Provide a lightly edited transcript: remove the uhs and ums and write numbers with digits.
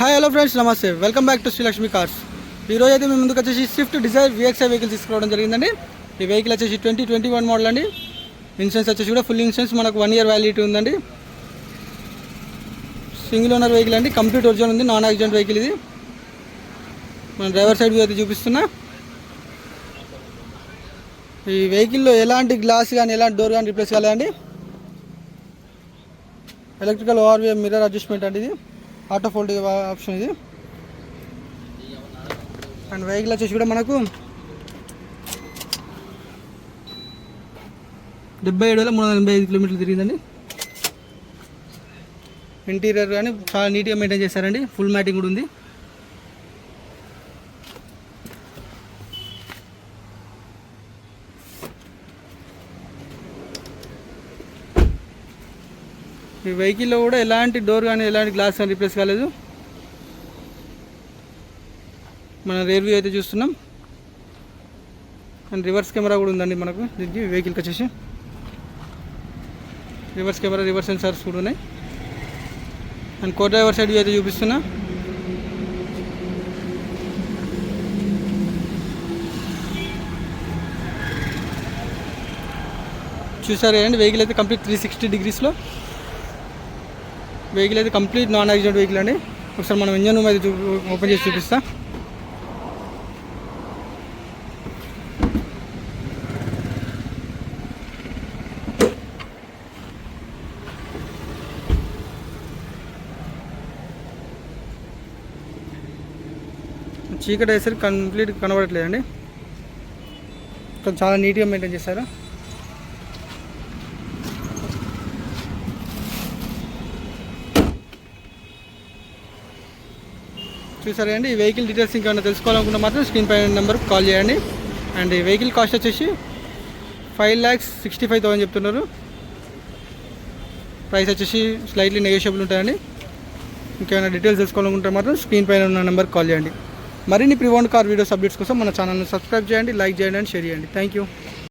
Hi hello friends, నమస్తే. Welcome back to Srilakshmi cars. ఈరోజు అయితే మేము ముందుకు వచ్చేసి స్విఫ్ట్ డిజైర్ VXI వెహికల్ తీసుకోవడం జరిగిందండి. ఈ వెహికల్ వచ్చేసి 2021 మోడల్ అండి. ఇన్సూరెన్స్ వచ్చేసి కూడా ఫుల్ ఇన్సూరెన్స్, మనకు 1 year వ్యాలిడిటీ ఉందండి. సింగిల్ ఓనర్ వెహికల్ అండి, కంప్లీట్ ఒరిజినల్ ఉంది, నాన్ యాక్సిడెంట్ వెహికల్ ఇది. మన డ్రైవర్ సైడ్ వ్యూ అయితే చూపిస్తున్నా. ఈ వెహికల్లో ఎలాంటి గ్లాస్ కానీ ఎలాంటి డోర్ కానీ రిప్లేస్ కాలేదండి. ఎలక్ట్రికల్ ORVM మిర్రర్ అడ్జస్ట్మెంట్ అండి, ఇది ఆటో ఫోల్డ్ ఆప్షన్ ఇది. అండ్ వెహికల్ వచ్చేసి కూడా మనకు 77,385 కిలోమీటర్లు తిరిగిందండి. ఇంటీరియర్ కానీ చాలా నీట్గా మెయింటైన్ చేశారండి, ఫుల్ మ్యాటింగ్ కూడా ఉంది. ఈ వెహికల్లో కూడా ఎలాంటి డోర్ కానీ ఎలాంటి గ్లాస్ కానీ రిప్లేస్ కాలేదు. మన రేర్ వ్యూ అయితే చూస్తున్నాం. అండ్ రివర్స్ కెమెరా కూడా ఉందండి మనకు దీనికి. వెహికల్కి వచ్చేసి రివర్స్ కెమెరా, రివర్స్ సెన్సార్స్ కూడా ఉన్నాయి. And co driver side view అయితే చూపిస్తున్నా. చూసారు అండి, వెహికల్ అయితే కంప్లీట్ 360 degreesలో వెహికల్ అయితే కంప్లీట్ నాన్ యాక్సిడెంట్ వెహికల్ అండి. ఒకసారి మనం ఇంజన్ రూమ్ అయితే ఓపెన్ చేసి చూపిస్తా. చీకటి వేసరికి కంప్లీట్ కనబడట్లేదండి, చాలా నీట్గా మెయింటైన్ చేశారు. చూసారా అండి, ఈ వెహికల్ డీటెయిల్స్ ఇంకేమైనా తెలుసుకోవాలనుకుంటే మాత్రం స్క్రీన్ పైన నెంబర్కి కాల్ చేయండి. అండ్ ఈ వెహికల్ కాస్ట్ వచ్చేసి 5,65,000 చెప్తున్నారు. ప్రైస్ వచ్చేసి స్లైట్లీ నెగోషియబుల్ ఉంటాయండి. ఇంకేమైనా డీటెయిల్స్ తెలుసుకోవాలనుకుంటే మాత్రం స్క్రీన్ పైన ఉన్న నెంబర్కి కాల్ చేయండి. మరిన్ని pre owned car videos updates కోసం మన ఛానల్ని సబ్స్క్రైబ్ చేయండి, లైక్ చేయండి అండ్ షేర్ చేయండి. Thank you.